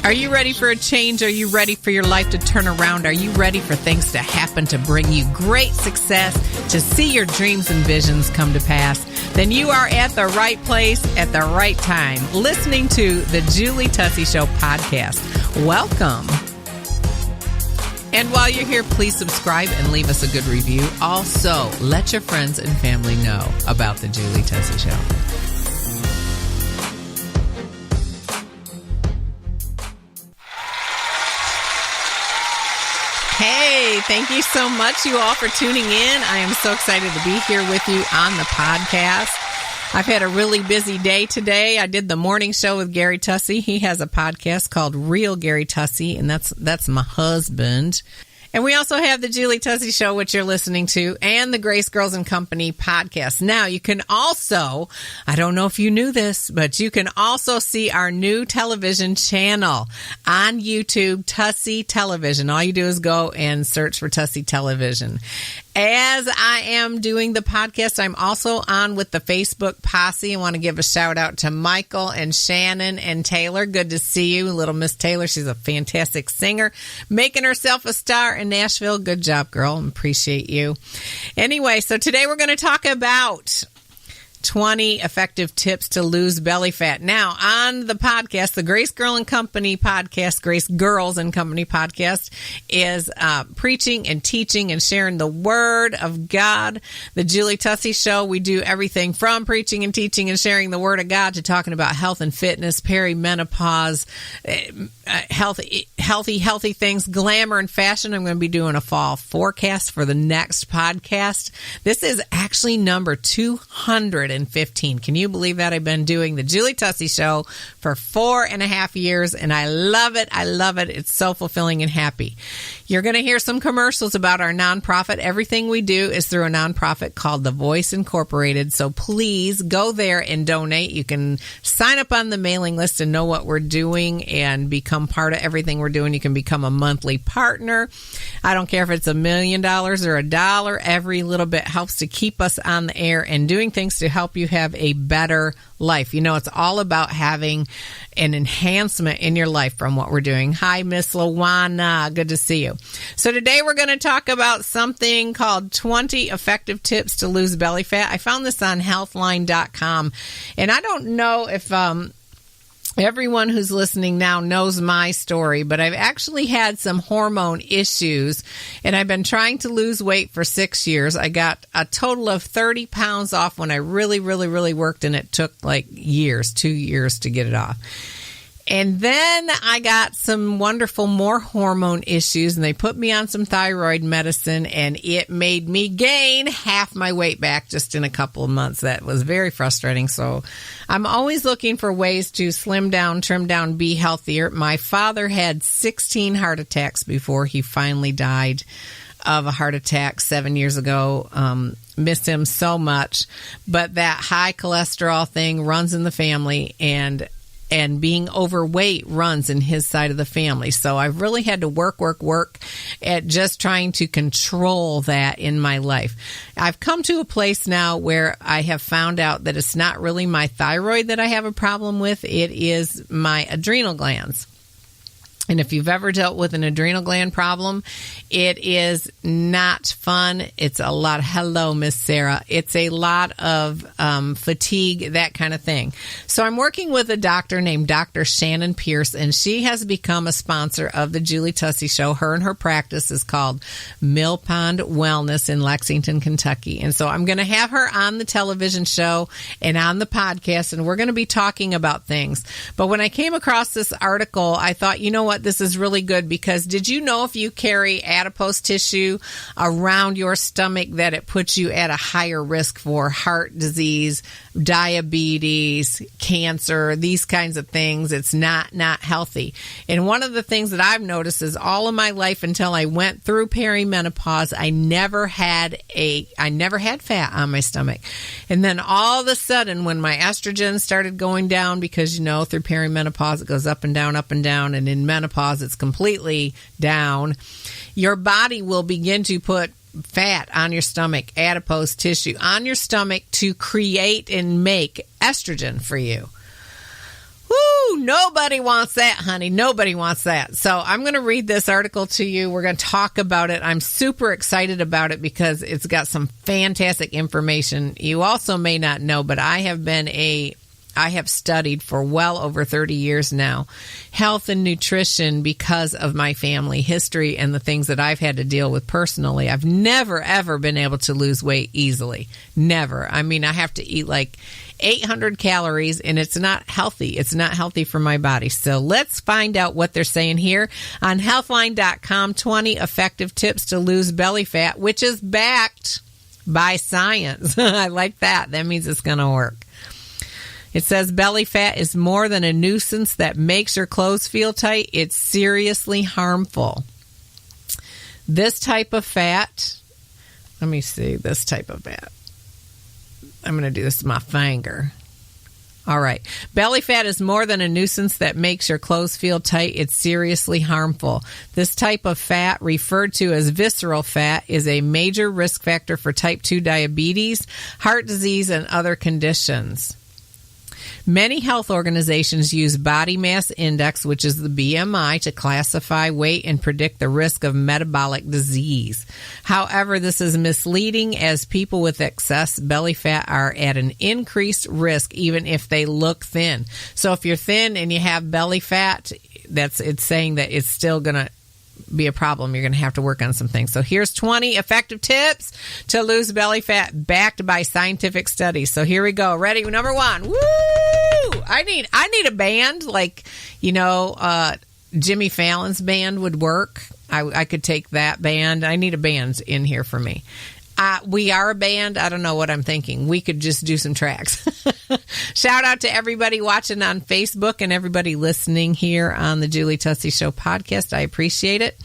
Are you ready for a change? Are you ready for your life to turn around? Are you ready for things to happen to bring you great success, to see your dreams and visions come to pass? Then you are at the right place at the right time, listening to the Julie Tussey Show podcast. Welcome. And while you're here, please subscribe and leave us a good review. Also, let your friends and family know about the Julie Tussey Show. Hey, thank you so much, you all, for tuning in. I am so excited to be here with you on the podcast. I've had a really busy day today. I did the morning show with Gary Tussey. He has a podcast called Real Gary Tussey, and that's my husband. And we also have the Julie Tussey Show, which you're listening to, and the Grace Girls and Company podcast. Now, you can also, I don't know if you knew this, but you can also see our new television channel on YouTube, Tussey Television. All you do is go and search for Tussey Television. As I am doing the podcast, I'm also on with the Facebook posse. I want to give a shout out to Michael and Shannon and Taylor. Good to see you, little Miss Taylor. She's a fantastic singer, making herself a star in Nashville. Good job, girl. Appreciate you. Anyway, so today we're going to talk about 20 effective tips to lose belly fat. Now, on the podcast, the Grace Girl and Company podcast, Grace Girls and Company podcast, is preaching and teaching and sharing the Word of God. The Julie Tussey Show, we do everything from preaching and teaching and sharing the Word of God to talking about health and fitness, perimenopause, healthy things, glamour and fashion. I'm going to be doing a fall forecast for the next podcast. This is actually number 215. Can you believe that? I've been doing the Julie Tussey Show for 4.5 years, and I love it. I love it. It's so fulfilling and happy. You're going to hear some commercials about our nonprofit. Everything we do is through a nonprofit called The Voice Incorporated, so please go there and donate. You can sign up on the mailing list and know what we're doing and become part of everything we're doing. You can become a monthly partner. I don't care if it's $1 million or $1. Every little bit helps to keep us on the air and doing things to help you have a better life. You know, it's all about having an enhancement in your life from what we're doing. Hi, Miss Lawana. Good to see you. So today we're going to talk about something called 20 effective tips to lose belly fat. I found this on healthline.com, and I don't know if everyone who's listening now knows my story, but I've actually had some hormone issues, and I've been trying to lose weight for 6 years. I got a total of 30 pounds off when I really worked, and it took like 2 years to get it off. And then I got some wonderful more hormone issues, and they put me on some thyroid medicine, and it made me gain half my weight back just in a couple of months. That was very frustrating. So I'm always looking for ways to slim down, trim down, be healthier. My father had 16 heart attacks before he finally died of a heart attack 7 years ago. Miss him so much. But that high cholesterol thing runs in the family, and being overweight runs in his side of the family. So I've really had to work at just trying to control that in my life. I've come to a place now where I have found out that it's not really my thyroid that I have a problem with. It is my adrenal glands. And if you've ever dealt with an adrenal gland problem, it is not fun. It's a lot. Hello, Miss Sarah. It's a lot of fatigue, that kind of thing. So I'm working with a doctor named Dr. Shannon Pierce, and she has become a sponsor of the Julie Tussey Show. Her and her practice is called Mill Pond Wellness in Lexington, Kentucky. And so I'm going to have her on the television show and on the podcast, and we're going to be talking about things. But when I came across this article, I thought, you know what? This is really good, because did you know if you carry adipose tissue around your stomach that it puts you at a higher risk for heart disease, diabetes, cancer, these kinds of things? It's not healthy. And one of the things that I've noticed is all of my life until I went through perimenopause, I never had fat on my stomach. And then all of a sudden, when my estrogen started going down, because you know through perimenopause it goes up and down, and in menopause it's completely down, your body will begin to put fat on your stomach, adipose tissue on your stomach, to create and make estrogen for you. Woo! Nobody wants that, honey. Nobody wants that. So I'm going to read this article to you. We're going to talk about it. I'm super excited about it because it's got some fantastic information. You also may not know, but I have studied for well over 30 years now health and nutrition because of my family history and the things that I've had to deal with personally. I've never, ever been able to lose weight easily. Never. I mean, I have to eat like 800 calories and it's not healthy. It's not healthy for my body. So let's find out what they're saying here on healthline.com. 20 effective tips to lose belly fat, which is backed by science. I like that. That means it's going to work. It says belly fat is more than a nuisance that makes your clothes feel tight. It's seriously harmful. This type of fat, let me see, this type of fat. I'm going to do this with my finger. All right. Belly fat is more than a nuisance that makes your clothes feel tight. It's seriously harmful. This type of fat, referred to as visceral fat, is a major risk factor for type 2 diabetes, heart disease, and other conditions. Many health organizations use body mass index, which is the BMI, to classify weight and predict the risk of metabolic disease. However, this is misleading as people with excess belly fat are at an increased risk even if they look thin. So if you're thin and you have belly fat, it's saying that it's still going to be a problem. You're going to have to work on some things. So here's 20 effective tips to lose belly fat backed by scientific studies. So here we go. Ready? Number one. Woo! I need a band like, Jimmy Fallon's band would work. I could take that band. I need a band in here for me. We are a band. I don't know what I'm thinking. We could just do some tracks. Shout out to everybody watching on Facebook and everybody listening here on the Julie Tussey Show podcast. I appreciate it.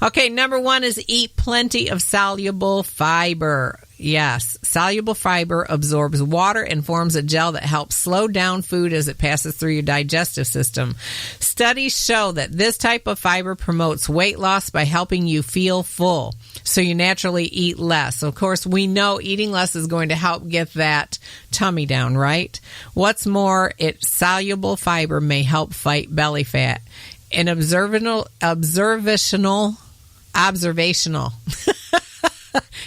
Okay, number one is eat plenty of soluble fiber. Yes, soluble fiber absorbs water and forms a gel that helps slow down food as it passes through your digestive system. Studies show that this type of fiber promotes weight loss by helping you feel full, so you naturally eat less. Of course, we know eating less is going to help get that tummy down, right? What's more, soluble fiber may help fight belly fat. An observational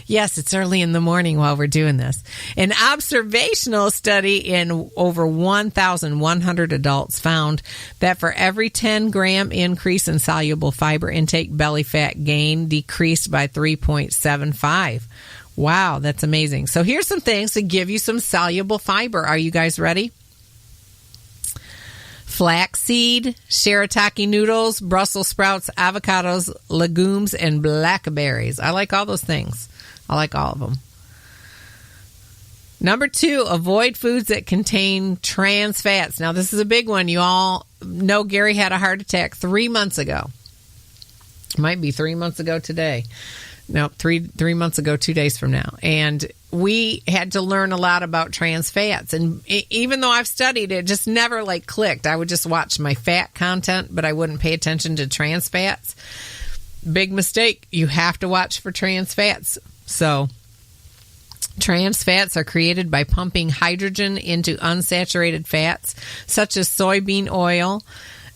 yes, it's early in the morning while we're doing this. An observational study in over 1,100 adults found that for every 10-gram increase in soluble fiber intake, belly fat gain decreased by 3.75. Wow, that's amazing. So here's some things to give you some soluble fiber. Are you guys ready? Flaxseed, shirataki noodles, Brussels sprouts, avocados, legumes, and blackberries. I like all those things. I like all of them. Number two, avoid foods that contain trans fats. Now, this is a big one. You all know Gary had a heart attack 3 months ago. Might be 3 months ago today. No, three months ago, 2 days from now. And we had to learn a lot about trans fats. And even though I've studied it, just never clicked. I would just watch my fat content, but I wouldn't pay attention to trans fats. Big mistake. You have to watch for trans fats. So trans fats are created by pumping hydrogen into unsaturated fats, such as soybean oil.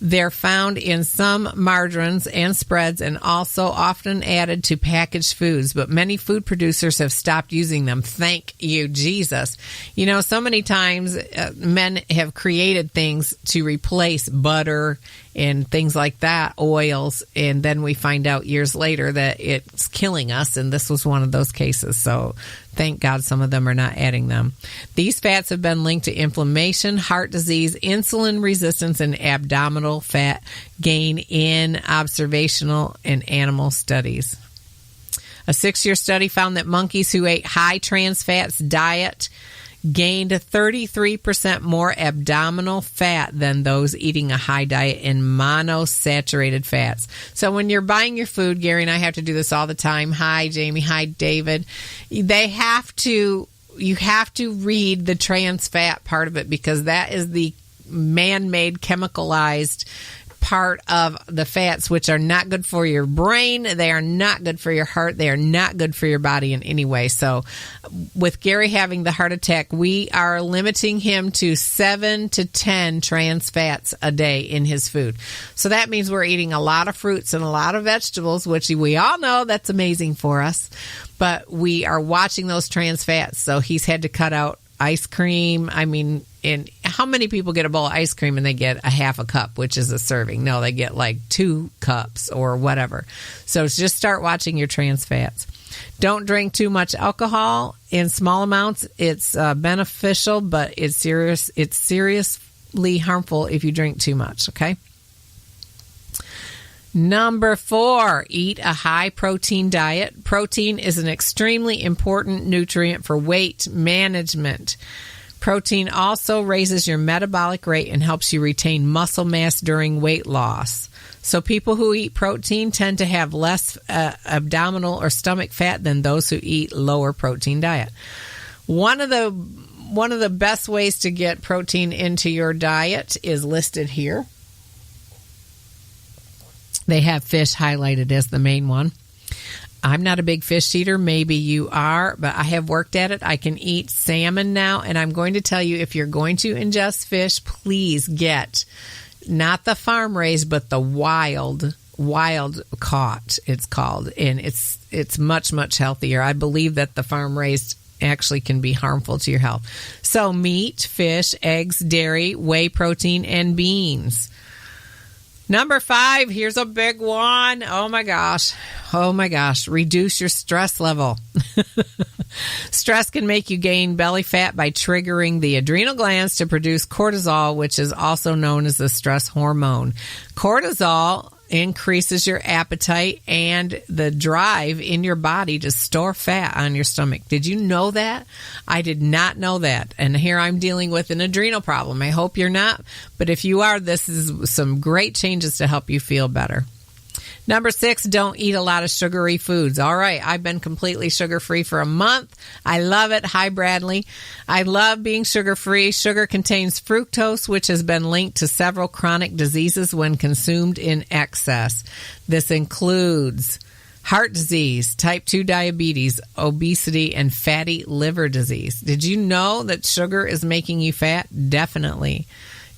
They're found in some margarines and spreads and also often added to packaged foods, but many food producers have stopped using them. Thank you, Jesus. So many times men have created things to replace butter and things like that, oils, and then we find out years later that it's killing us, and this was one of those cases. So thank God some of them are not adding them. These fats have been linked to inflammation, heart disease, insulin resistance, and abdominal fat gain in observational and animal studies. A 6-year study found that monkeys who ate high trans fats diet gained 33% more abdominal fat than those eating a high diet in monosaturated fats. So when you're buying your food, Gary and I have to do this all the time. Hi, Jamie. Hi, David. You have to read the trans fat part of it because that is the man-made chemicalized part of the fats, which are not good for your brain. They are not good for your heart. They are not good for your body in any way. So with Gary having the heart attack, we are limiting him to 7 to 10 trans fats a day in his food. So that means we're eating a lot of fruits and a lot of vegetables, which we all know that's amazing for us. But we are watching those trans fats. So he's had to cut out ice cream. I mean, and how many people get a bowl of ice cream and they get a half a cup, which is a serving? No, they get like 2 cups or whatever. So just start watching your trans fats. Don't drink too much alcohol in small amounts. It's beneficial, but it's seriously harmful if you drink too much, okay? Number 4, eat a high-protein diet. Protein is an extremely important nutrient for weight management. Protein also raises your metabolic rate and helps you retain muscle mass during weight loss. So people who eat protein tend to have less abdominal or stomach fat than those who eat lower protein diet. One of the best ways to get protein into your diet is listed here. They have fish highlighted as the main one. I'm not a big fish eater. Maybe you are, but I have worked at it. I can eat salmon now, and I'm going to tell you, if you're going to ingest fish, please get not the farm raised, but the wild caught, it's called, and it's much, much healthier. I believe that the farm raised actually can be harmful to your health. So meat, fish, eggs, dairy, whey protein, and beans. Number 5, here's a big one. Oh my gosh. Reduce your stress level. Stress can make you gain belly fat by triggering the adrenal glands to produce cortisol, which is also known as the stress hormone. Cortisol increases your appetite and the drive in your body to store fat on your stomach. Did you know that? I did not know that. And here I'm dealing with an adrenal problem. I hope you're not. But if you are, this is some great changes to help you feel better. Number 6, don't eat a lot of sugary foods. All right, I've been completely sugar-free for a month. I love it. Hi, Bradley. I love being sugar-free. Sugar contains fructose, which has been linked to several chronic diseases when consumed in excess. This includes heart disease, type 2 diabetes, obesity, and fatty liver disease. Did you know that sugar is making you fat? Definitely.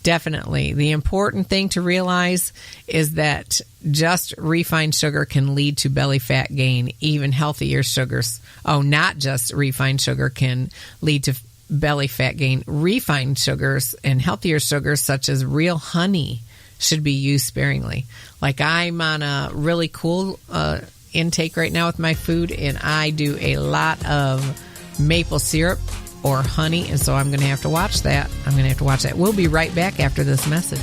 The important thing to realize is that just refined sugar can lead to belly fat gain. Even healthier sugars, not just refined sugar, can lead to belly fat gain. Refined sugars and healthier sugars such as real honey should be used sparingly. Like, I'm on a really cool intake right now with my food, and I do a lot of maple syrup or honey, and so I'm going to have to watch that. We'll be right back after this message.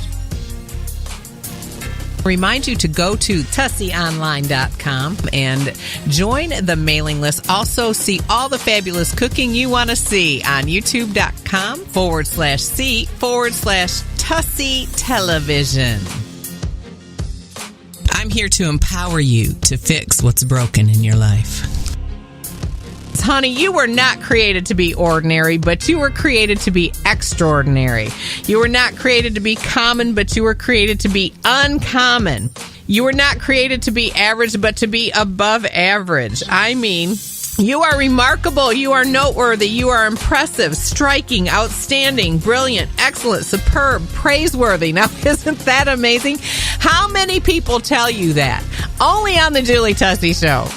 Remind you to go to tussieonline.com and join the mailing list. Also, see all the fabulous cooking you want to see on youtube.com/C/Tussie Television. I'm here to empower you to fix what's broken in your life. Honey, you were not created to be ordinary, but you were created to be extraordinary. You were not created to be common, but you were created to be uncommon. You were not created to be average, but to be above average. I mean, you are remarkable. You are noteworthy. You are impressive, striking, outstanding, brilliant, excellent, superb, praiseworthy. Now, isn't that amazing? How many people tell you that? Only on the Julie Tussey Show.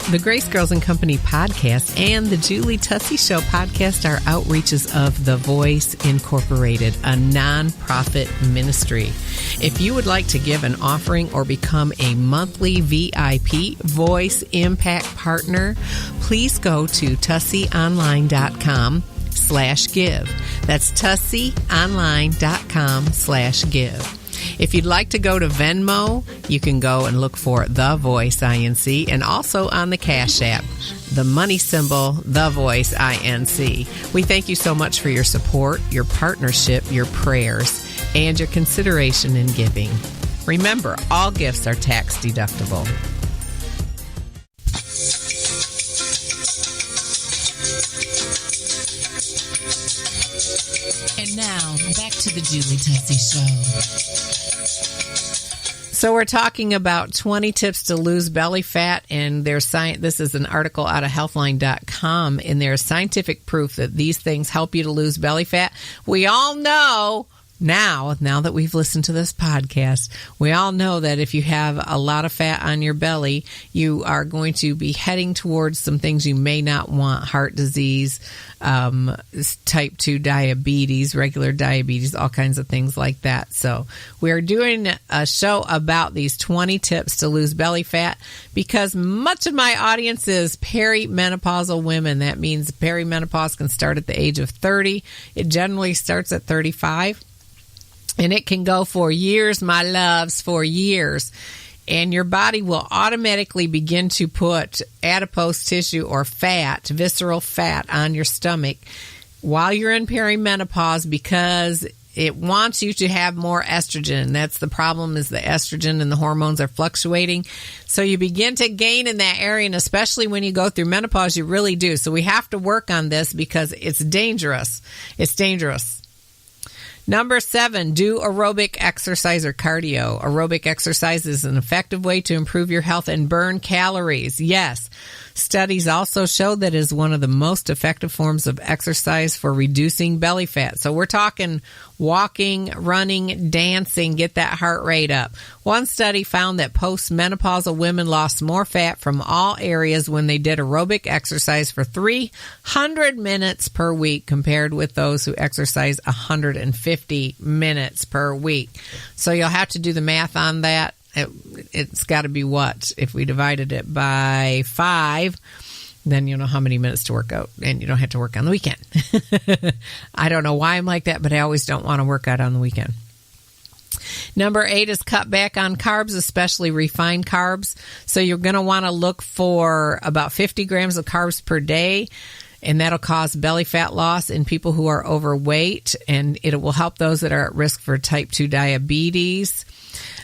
The Grace Girls and Company podcast and the Julie Tussey Show podcast are outreaches of The Voice Incorporated, a nonprofit ministry. If you would like to give an offering or become a monthly VIP Voice Impact Partner, please go to tussieonline.com/give. That's tussieonline.com/give. If you'd like to go to Venmo, you can go and look for The Voice INC, and also on the Cash App, the money symbol, The Voice INC. We thank you so much for your support, your partnership, your prayers, and your consideration in giving. Remember, all gifts are tax deductible. And now, back to the Julie Tussey Show. So we're talking about 20 tips to lose belly fat, and this is an article out of healthline.com, and there's scientific proof that these things help you to lose belly fat. We all know now that we've listened to this podcast, we all know that if you have a lot of fat on your belly, you are going to be heading towards some things you may not want: heart disease, type 2 diabetes, regular diabetes, all kinds of things like that. So we're doing a show about these 20 tips to lose belly fat because much of my audience is perimenopausal women. That means perimenopause can start at the age of 30. It generally starts at 35. And it can go for years, my loves, for years. And your body will automatically begin to put adipose tissue or fat, visceral fat, on your stomach while you're in perimenopause because it wants you to have more estrogen. That's the problem, is the estrogen and the hormones are fluctuating. So you begin to gain in that area, and especially when you go through menopause, you really do. So we have to work on this because it's dangerous. It's dangerous. Number 7, do aerobic exercise or cardio. Aerobic exercise is an effective way to improve your health and burn calories. Yes. Studies also show that it is one of the most effective forms of exercise for reducing belly fat. So we're talking walking, running, dancing, get that heart rate up. One study found that postmenopausal women lost more fat from all areas when they did aerobic exercise for 300 minutes per week compared with those who exercise 150 minutes per week. So you'll have to do the math on that. It's got to be what? If we divided it by 5, then you know how many minutes to work out, and you don't have to work on the weekend. I don't know why I'm like that, but I always don't want to work out on the weekend. Number 8 is cut back on carbs, especially refined carbs. So you're going to want to look for about 50 grams of carbs per day, and that'll cause belly fat loss in people who are overweight, and it will help those that are at risk for type 2 diabetes.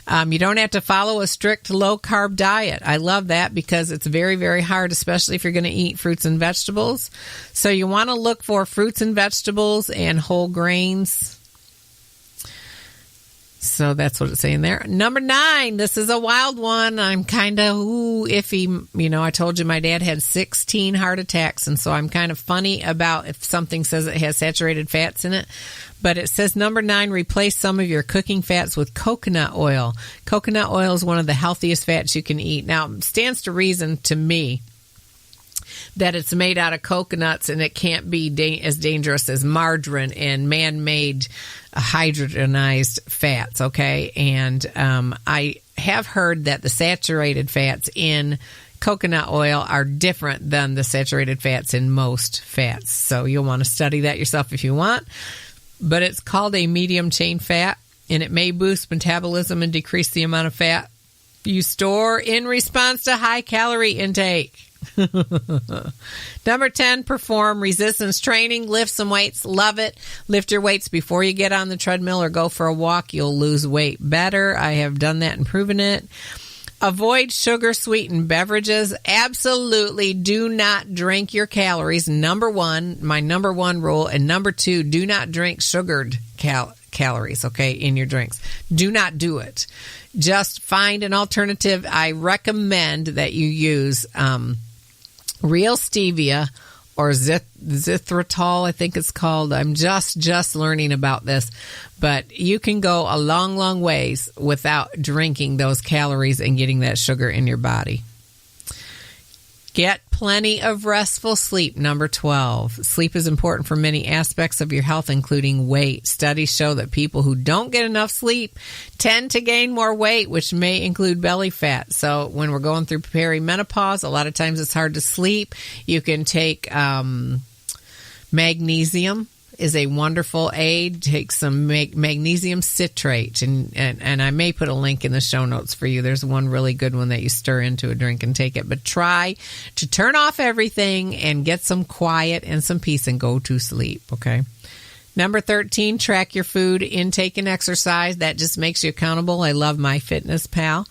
You don't have to follow a strict low-carb diet. I love that because it's very, very hard, especially if you're going to eat fruits and vegetables. So you want to look for fruits and vegetables and whole grains. So that's what it's saying there. Number 9, this is a wild one. I'm kind of iffy. You know, I told you my dad had 16 heart attacks, and so I'm kind of funny about if something says it has saturated fats in it. But it says number 9, replace some of your cooking fats with coconut oil. Coconut oil is one of the healthiest fats you can eat. Now, it stands to reason to me that it's made out of coconuts and it can't be as dangerous as margarine and man-made hydrogenized fats, okay? And I have heard that the saturated fats in coconut oil are different than the saturated fats in most fats. So you'll want to study that yourself if you want. But it's called a medium chain fat, and it may boost metabolism and decrease the amount of fat you store in response to high calorie intake. Number 10, perform resistance training. Lift some weights. Love it. Lift your weights before you get on the treadmill or go for a walk. You'll lose weight better. I have done that and proven it. Avoid sugar-sweetened beverages. Absolutely do not drink your calories. Number 1, my number 1 rule. And number 2, do not drink sugared calories, okay, in your drinks. Do not do it. Just find an alternative. I recommend that you use real stevia or zithritol, I think it's called. I'm just learning about this. But you can go a long, long ways without drinking those calories and getting that sugar in your body. Get plenty of restful sleep. Number 12. Sleep is important for many aspects of your health, including weight. Studies show that people who don't get enough sleep tend to gain more weight, which may include belly fat. So when we're going through perimenopause, a lot of times it's hard to sleep. You can take magnesium. Is a wonderful aid. Take some magnesium citrate, and I may put a link in the show notes for you. There's one really good one that you stir into a drink and take it. But try to turn off everything and get some quiet and some peace and go to sleep, okay? Number 13, track your food intake and exercise. That just makes you accountable. I love MyFitnessPal.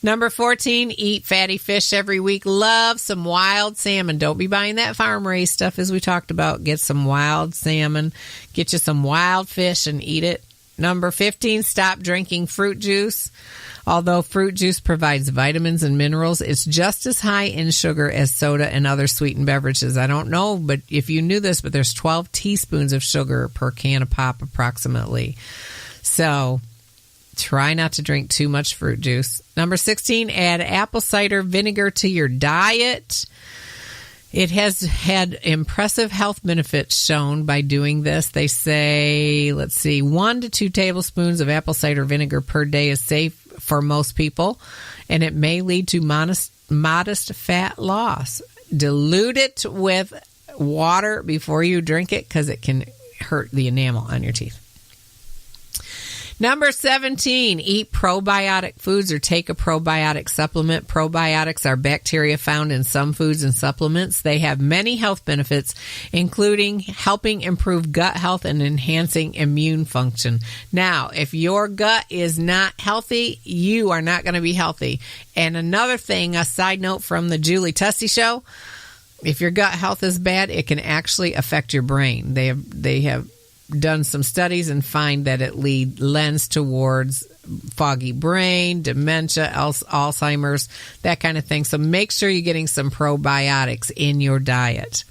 Number 14, eat fatty fish every week. Love some wild salmon. Don't be buying that farm-raised stuff as we talked about. Get some wild salmon. Get you some wild fish and eat it. Number 15, stop drinking fruit juice. Although fruit juice provides vitamins and minerals, it's just as high in sugar as soda and other sweetened beverages. I don't know, but if you knew this, but there's 12 teaspoons of sugar per can of pop approximately. So try not to drink too much fruit juice. Number 16, add apple cider vinegar to your diet. It has had impressive health benefits shown by doing this. They say, 1 to 2 tablespoons of apple cider vinegar per day is safe for most people, and it may lead to modest fat loss. Dilute it with water before you drink it because it can hurt the enamel on your teeth. Number 17, eat probiotic foods or take a probiotic supplement. Probiotics are bacteria found in some foods and supplements. They have many health benefits, including helping improve gut health and enhancing immune function. Now, if your gut is not healthy, you are not going to be healthy. And another thing, a side note from the Julie Tussey Show, if your gut health is bad, it can actually affect your brain. They have done some studies and find that it lends towards foggy brain, dementia, Alzheimer's, that kind of thing. So make sure you're getting some probiotics in your diet.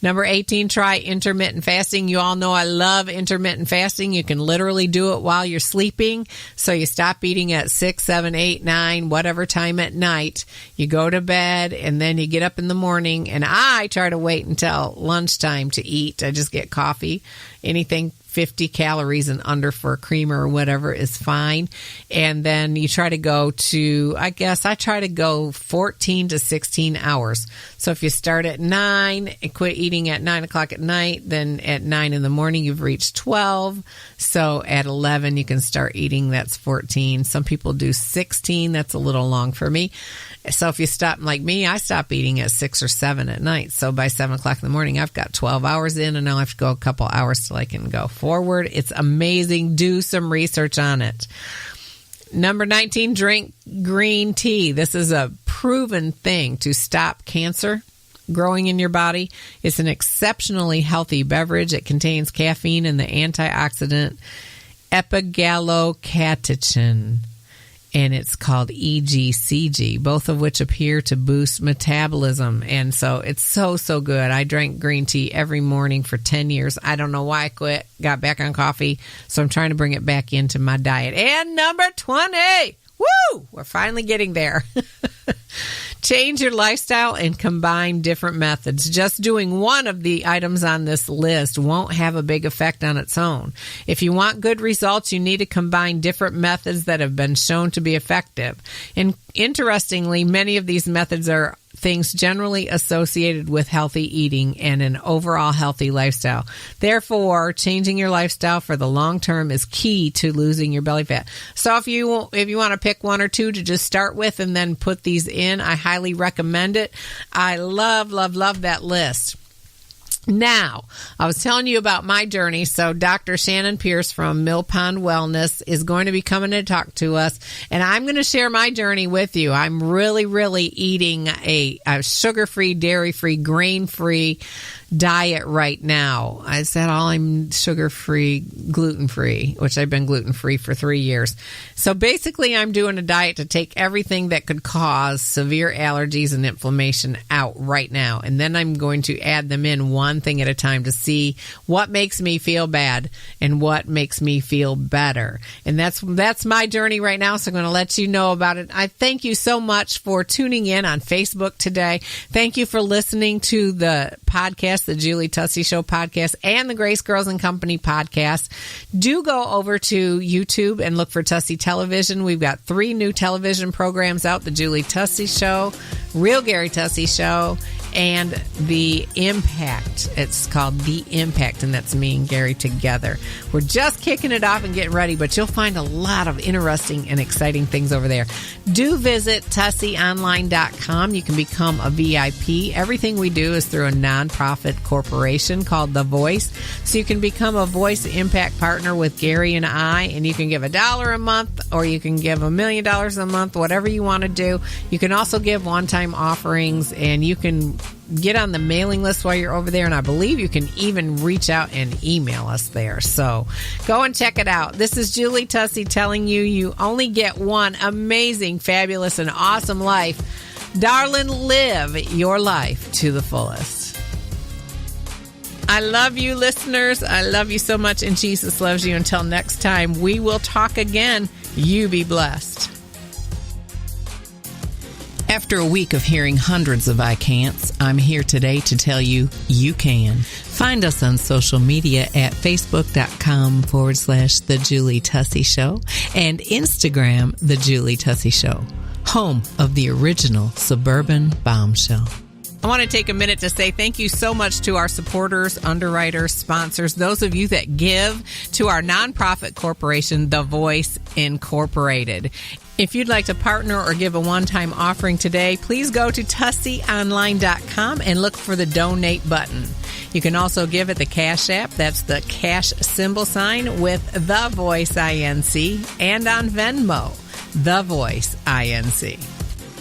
Number 18, try intermittent fasting. You all know I love intermittent fasting. You can literally do it while you're sleeping. So you stop eating at 6, 7, 8, 9, whatever time at night. You go to bed and then you get up in the morning. And I try to wait until lunchtime to eat. I just get coffee. Anything 50 calories and under for a creamer or whatever is fine. And then you try to go to, I try to go 14 to 16 hours. So if you start at 9 and quit eating at 9 o'clock at night, then at 9 in the morning, you've reached 12. So at 11, you can start eating. That's 14. Some people do 16. That's a little long for me. So if you stop, like me, I stop eating at 6 or 7 at night. So by 7 o'clock in the morning, I've got 12 hours in, and I'll have to go a couple hours till I can go forward. It's amazing. Do some research on it. Number 19, drink green tea. This is a proven thing to stop cancer growing in your body. It's an exceptionally healthy beverage. It contains caffeine and the antioxidant epigallocatechin, and it's called EGCG, both of which appear to boost metabolism. And so it's so good. I drank green tea every morning for 10 years. I don't know why I quit, got back on coffee, so I'm trying to bring it back into my diet. And number 20, woo, we're finally getting there. Change your lifestyle and combine different methods. Just doing one of the items on this list won't have a big effect on its own. If you want good results, you need to combine different methods that have been shown to be effective. And interestingly, many of these methods are things generally associated with healthy eating and an overall healthy lifestyle. Therefore, changing your lifestyle for the long term is key to losing your belly fat. So if you want to pick one or two to just start with and then put these in, I highly recommend it. I love that list. Now, I was telling you about my journey. So Dr. Shannon Pierce from Mill Pond Wellness is going to be coming to talk to us, and I'm going to share my journey with you. I'm really eating a sugar-free, dairy-free, grain-free diet right now. I said I'm sugar-free, gluten-free, which I've been gluten-free for 3 years. So basically, I'm doing a diet to take everything that could cause severe allergies and inflammation out right now. And then I'm going to add them in one thing at a time to see what makes me feel bad and what makes me feel better. And that's my journey right now. So I'm going to let you know about it. I thank you so much for tuning in on Facebook today. Thank you for listening to the podcast, the Julie Tussey Show podcast, and the Grace Girls and Company podcast. Do go over to YouTube and look for Tussey Television. We've got 3 new television programs out: the Julie Tussey Show, Real Gary Tussey Show, and The Impact. It's called The Impact, and that's me and Gary together. We're just kicking it off and getting ready, but you'll find a lot of interesting and exciting things over there. Do visit TusseyOnline.com. You can become a VIP. Everything we do is through a nonprofit corporation called The Voice. So you can become a Voice Impact partner with Gary and I, and you can give $1 a month, or you can give $1 million a month, whatever you want to do. You can also give one-time offerings, and you can get on the mailing list while you're over there, and I believe you can even reach out and email us there. So go and check it out. This is Julie Tussey telling you, you only get one amazing, fabulous, and awesome life. Darling, live your life to the fullest. I love you, listeners. I love you so much, and Jesus loves you. Until next time, we will talk again. You be blessed. After a week of hearing hundreds of I can'ts, I'm here today to tell you, you can. Find us on social media at facebook.com/The Julie Tussey Show and Instagram, The Julie Tussey Show, home of the original suburban bombshell. I want to take a minute to say thank you so much to our supporters, underwriters, sponsors, those of you that give to our nonprofit corporation, The Voice Incorporated. If you'd like to partner or give a one-time offering today, please go to tusseyonline.com and look for the donate button. You can also give at the Cash App. That's the cash symbol sign with The Voice INC, and on Venmo, The Voice INC.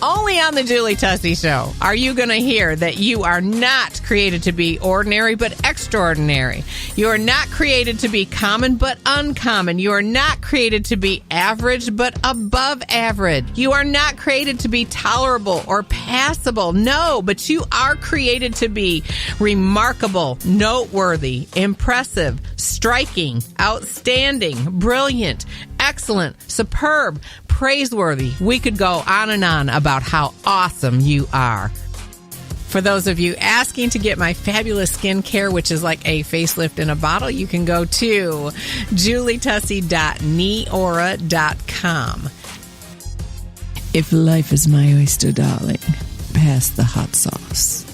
Only on the Julie Tussey Show are you going to hear that you are not created to be ordinary but extraordinary. You are not created to be common but uncommon. You are not created to be average but above average. You are not created to be tolerable or passable. No, but you are created to be remarkable, noteworthy, impressive, striking, outstanding, brilliant, excellent, superb, praiseworthy. We could go on and on about how awesome you are. For those of you asking to get my fabulous skincare, which is like a facelift in a bottle, you can go to julietussey.neora.com. If life is my oyster, darling, pass the hot sauce.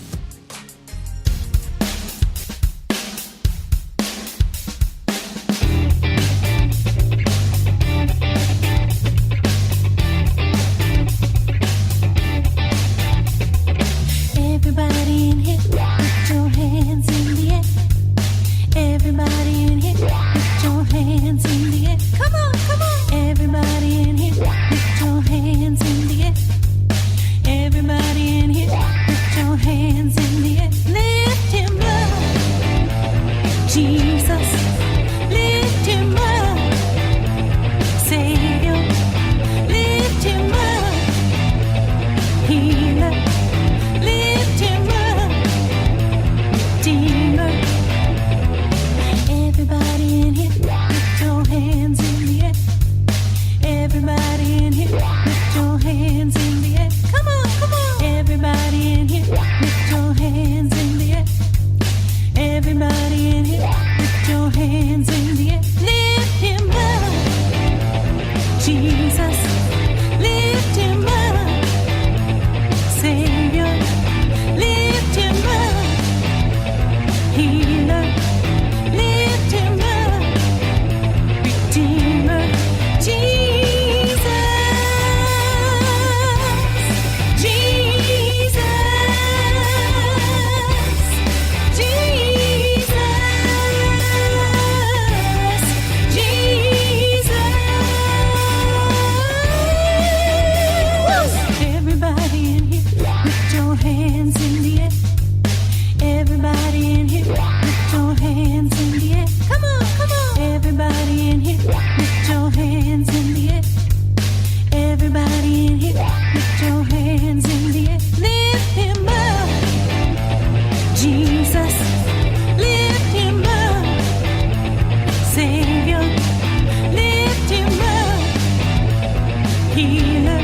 Savior, lift him up, healer.